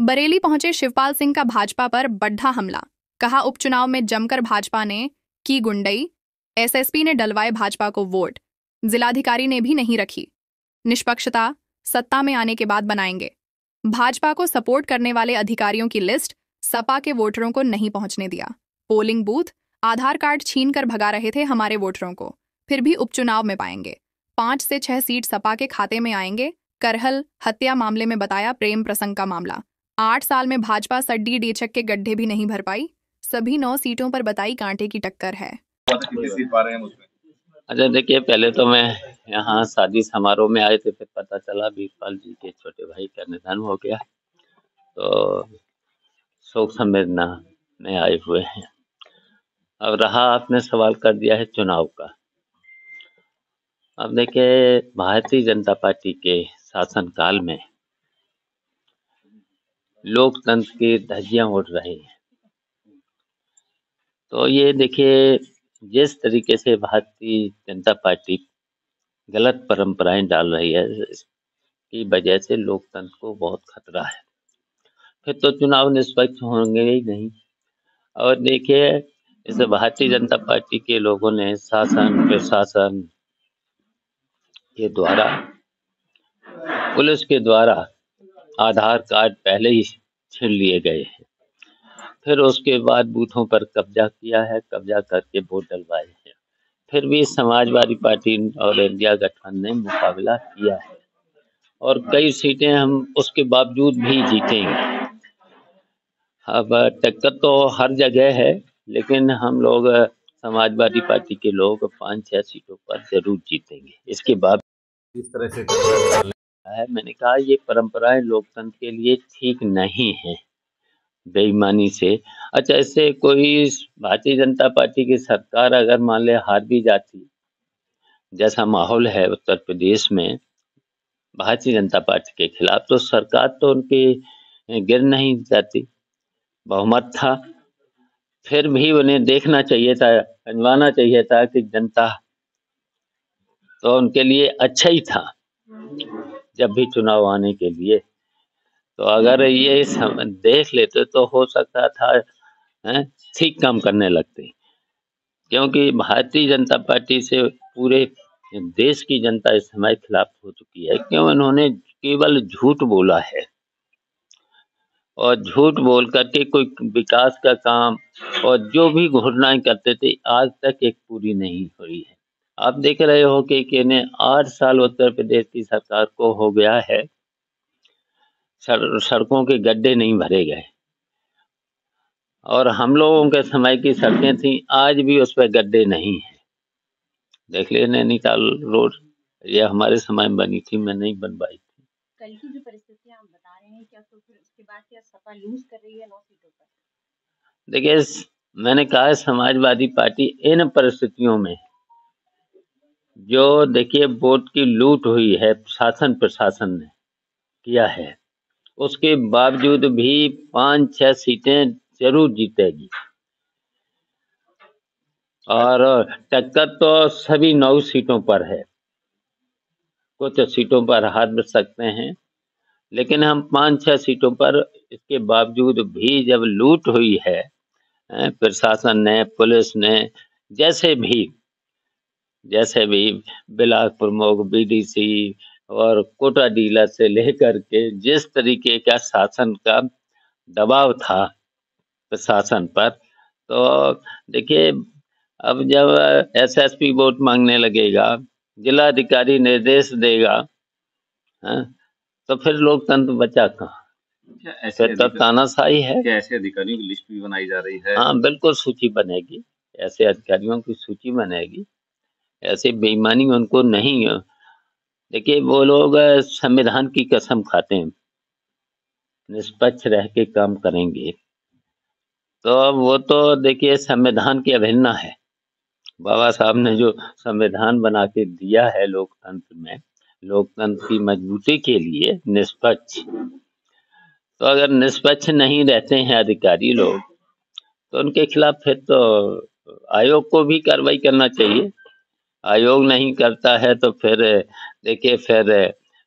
बरेली पहुंचे शिवपाल सिंह का भाजपा पर बढ़ा हमला। कहा उपचुनाव में जमकर भाजपा ने की गुंडई, एसएसपी ने डलवाए भाजपा को वोट, जिलाधिकारी ने भी नहीं रखी। निष्पक्षता सत्ता में आने के बाद बनाएंगे। भाजपा को सपोर्ट करने वाले अधिकारियों की लिस्ट सपा के वोटरों को नहीं पहुंचने दिया। पोलिंग बूथ आधार कार्ड छीन कर भगा रहे थे हमारे वोटरों को, फिर भी उपचुनाव में पाएंगे। 5 से 6 सीट सपा के खाते में आएंगे। करहल हत्या मामले में बताया प्रेम प्रसंग का मामला। 8 साल में भाजपा सड्डी डेचक के गड्ढे भी नहीं भर पाई। सभी 9 सीटों पर बताई कांटे की टक्कर है। अच्छा देखिए, पहले तो मैं यहाँ शादी समारोह में आए थे, फिर पता चला वीरपाल जी के छोटे भाई का निधन हो गया, तो शोक संवेदना में आए हुए हैं। अब रहा, आपने सवाल कर दिया है चुनाव का। अब देखिए, भारतीय जनता पार्टी के शासनकाल में लोकतंत्र की धज्जियां उड़ रही हैं। तो ये देखिए, जिस तरीके से भारतीय जनता पार्टी गलत परंपराएं डाल रही है, इसकी वजह से लोकतंत्र को बहुत खतरा है। फिर तो चुनाव निष्पक्ष होंगे ही नहीं। और देखिए, इस भारतीय जनता पार्टी के लोगों ने शासन प्रशासन के द्वारा, पुलिस के द्वारा आधार कार्ड पहले ही छीन लिए गए हैं। फिर उसके बाद बूथों पर कब्जा किया है, कब्जा करके वोट डलवाए हैं। फिर भी समाजवादी पार्टी और इंडिया गठबंधन ने मुकाबला किया है और कई सीटें हम उसके बावजूद भी जीतेंगे। अब टक्कर तो हर जगह है, लेकिन हम लोग समाजवादी पार्टी के लोग 5-6 सीटों पर जरूर जीतेंगे। इसके बाद इस तरह से है, मैंने कहा ये परंपराएं लोकतंत्र के लिए ठीक नहीं है, बेईमानी से। अच्छा, इससे कोई भारतीय जनता पार्टी की सरकार अगर मान ले हार भी जाती, जैसा माहौल है उत्तर प्रदेश में भारतीय जनता पार्टी के खिलाफ, तो सरकार तो उनकी गिर नहीं जाती। बहुमत था, फिर भी उन्हें देखना चाहिए था, समझाना चाहिए था कि जनता तो उनके लिए अच्छा ही था जब भी चुनाव आने के लिए। तो अगर ये देख लेते तो हो सकता था ठीक काम करने लगते, क्योंकि भारतीय जनता पार्टी से पूरे देश की जनता इस समय खिलाफ हो चुकी है। क्यों? इन्होंने केवल झूठ बोला है और झूठ बोल करके कोई विकास का काम और जो भी घोषणाएं करते थे आज तक एक पूरी नहीं हुई है। आप देख रहे हो कि 8 साल उत्तर प्रदेश की सरकार को हो गया है, सड़कों के गड्ढे नहीं भरे गए। और हम लोगों के समय की सड़कें थी, आज भी उस पर गड्ढे नहीं है। देख ले नैनीताल रोड, ये हमारे समय में बनी थी, मैं नहीं बनवाई थी। कल की जो परिस्थितियां आप बता रहे हैं, क्या तो फिर उसके बाद क्या सपा लूज कर रही है 9 सीटों पर? देखिए, मैंने कहा समाजवादी पार्टी इन परिस्थितियों में जो देखिए वोट की लूट हुई है, शासन प्रशासन ने किया है, उसके बावजूद भी 5-6 सीटें जरूर जीतेगी। और टक्कर तो सभी 9 सीटों पर है, कुछ सीटों पर हार भी सकते हैं, लेकिन हम 5-6 सीटों पर इसके बावजूद भी जब लूट हुई है प्रशासन ने, पुलिस ने, जैसे भी बिलासपुर मोग बीडीसी और कोटा डीलर से लेकर के जिस तरीके का शासन का दबाव था प्रशासन पर, तो देखिए अब जब एसएसपी वोट मांगने लगेगा, जिलाधिकारी निर्देश देगा, तो फिर लोकतंत्र बचा कहाँ? फिर तो तानाशाही है। क्या ऐसे अधिकारियों की लिस्ट भी बनाई जा रही है? हाँ, बिल्कुल सूची बनेगी, ऐसे अधिकारियों की सूची बनेगी। ऐसे बेईमानी उनको नहीं है। देखिए, वो लोग संविधान की कसम खाते हैं, निष्पक्ष रह के काम करेंगे, तो वो तो देखिए संविधान की अवहेलना है। बाबा साहब ने जो संविधान बना के दिया है लोकतंत्र में, लोकतंत्र की मजबूती के लिए निष्पक्ष, तो अगर निष्पक्ष नहीं रहते हैं अधिकारी लोग, तो उनके खिलाफ फिर तो आयोग को भी कार्रवाई करना चाहिए। आयोग नहीं करता है तो फिर देखिए, फिर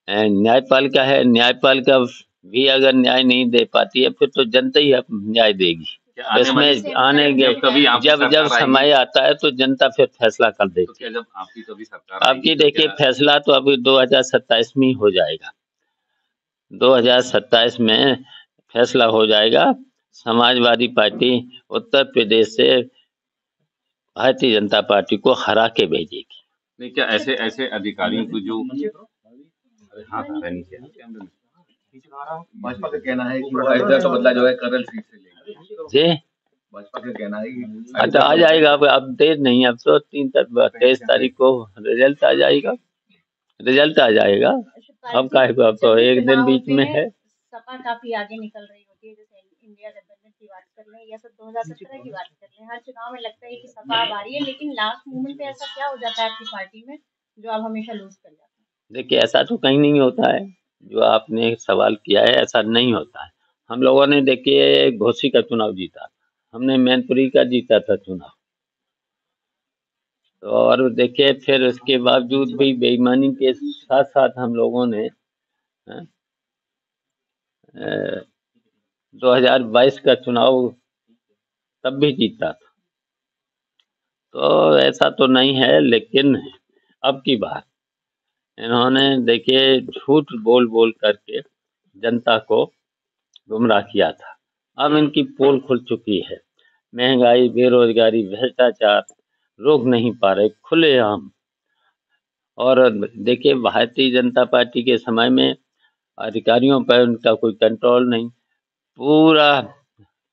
न्यायपालिका है, न्यायपालिका भी अगर न्याय नहीं दे पाती है, फिर तो जनता ही अब न्याय देगी। क्या आने इसमें वाली आने जब कभी आपकी जब सरकार समय आएगी, आता है तो जनता फिर फैसला कर तो देती क्या है। जब आपकी कभी सरकार आपकी आएगी तो देखिए क्या फैसला तो अभी 2027 में ही हो जाएगा। 2027 में फैसला हो जाएगा। समाजवादी पार्टी उत्तर प्रदेश से भारतीय जनता पार्टी को हरा के भेजेगी। नहीं, क्या ऐसे ऐसे अधिकारियों को जो हाँ नीचे भाजपा का कहना है कि वो अयोध्या का बदला जो है करल सीट से लेगा। जी भाजपा का कहना है कि अच्छा आ जाएगा। अब देर नहीं, अब तो 23 तारीख को रिजल्ट आ जाएगा। अब काहे को, अब तो एक दिन बीच में है। सपा काफी आगे निकल रही होती है, जैसे इंडिया गठबंधन की बात कर लें या फिर 2017 की बात कर लें, हर चुनाव में लगता है कि सपा अब आ रही है, लेकिन लास्ट मोमेंट पे ऐसा क्या हो जाता है आपकी पार्टी में जो आप हमेशा लूज कर जाते हैं? देखिए ऐसा तो कहीं नहीं होता है, जो आपने सवाल किया है ऐसा नहीं होता है। हम लोगों ने देखिए घोसी का चुनाव जीता, हमने मैनपुरी का जीता था चुनाव, तो और देखिए फिर उसके बावजूद भी बेईमानी के साथ साथ हम लोगों ने 2022 का चुनाव तब भी जीता था। तो ऐसा तो नहीं है, लेकिन अब की बात इन्होंने देखिए झूठ बोल बोल करके जनता को गुमराह किया था। अब इनकी पोल खुल चुकी है। महंगाई, बेरोजगारी, भ्रष्टाचार रोक नहीं पा रहे खुलेआम। और देखिए भारतीय जनता पार्टी के समय में अधिकारियों पर उनका कोई कंट्रोल नहीं, पूरा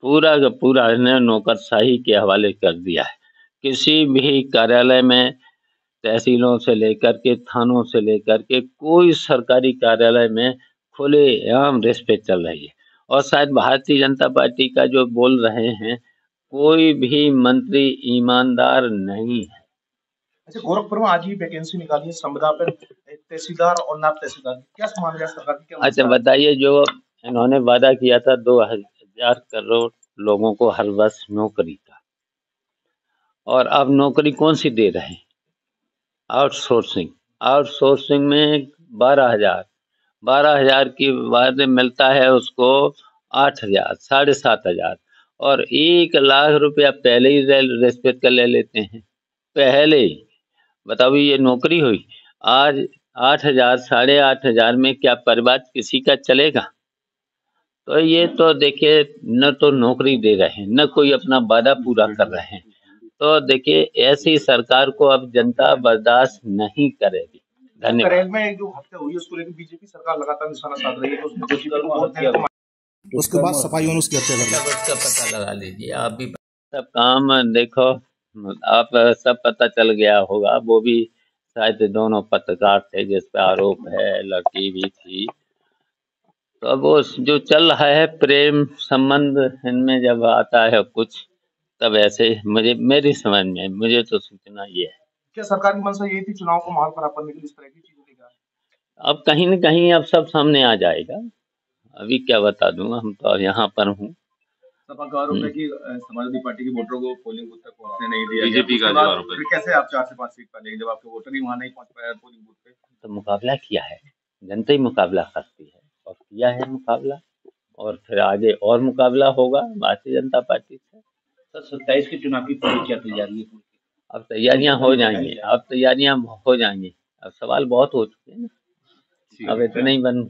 पूरा का पूरा इन्हें नौकरशाही के हवाले कर दिया है। किसी भी कार्यालय में तहसीलों से लेकर के थानों से लेकर के कोई सरकारी कार्यालय में खुलेआम रिश्वत चल रही है। और शायद भारतीय जनता पार्टी का जो बोल रहे हैं, कोई भी मंत्री ईमानदार नहीं है। अच्छा, गोरखपुर में आज ही वैकेंसी निकाली है संविदा पर तहसीलदार और नायब तहसीलदार की। क्या समान है सरकार की, क्या अच्छा मंशा है? बताइए, जो इन्होंने वादा किया था 2000 करोड़ लोगों को हर वर्ष नौकरी का, और अब नौकरी कौन सी दे रहे हैं? आउटसोर्सिंग में 12,000 की बाद मिलता है उसको 8,000, 7,500, और 1 लाख रुपया पहले ही रिश्वत का ले लेते हैं। पहले ही बताओ ये नौकरी हुई? आज 8,000, 8,500 में क्या परिवार किसी का चलेगा? तो ये तो देखिए न तो नौकरी दे रहे हैं, न कोई अपना वादा पूरा कर रहे हैं। तो देखिए ऐसी सरकार को अब जनता बर्दाश्त नहीं करेगी। धन्यवाद। करेल में जो हत्या हुई है उसको लेकर बीजेपी सरकार लगातार निशाना साध रही है, तो उसमें दोषी को वोट देने को उसके बाद सफाई और उसकी हत्या कर दी। उसका पता लगा लीजिए आप भी। सब काम देखो, आप सब पता चल गया होगा। वो भी शायद दोनों पत्रकार थे जिस पे आरोप है, लड़की भी थी। तो अब वो जो चल रहा है प्रेम संबंध, इनमें जब आता है कुछ, तब ऐसे मेरी समझ में मुझे तो सूचना ये है। क्या सरकार की मंशा यही थी चुनाव को माहौल खराब करने के लिए इस तरह की चीजें लेकर आए? अब कहीं न कहीं अब सब सामने आ जाएगा। अभी क्या बता दूं, हम तो यहाँ पर हूँ। सपा का आरोप है कि समाजवादी पार्टी के वोटरों को पोलिंग बूथ तक पहुंचने नहीं दिया। बीजेपी का जो आरोप है, फिर कैसे आप 4 से 5 सीट पालेंगे जब आपके वोटर ही वहां नहीं पहुंच पाया पोलिंग बूथ पे? तो मुकाबला किया है, जनता ही मुकाबला करती है, और किया है मुकाबला, और फिर आगे और मुकाबला होगा भारतीय जनता पार्टी से। सर 27 के चुनाव की पूरी क्या तैयारी है? अब तैयारियां हो जाएंगी, अब सवाल बहुत हो चुके हैं ना, अब इतने ही बन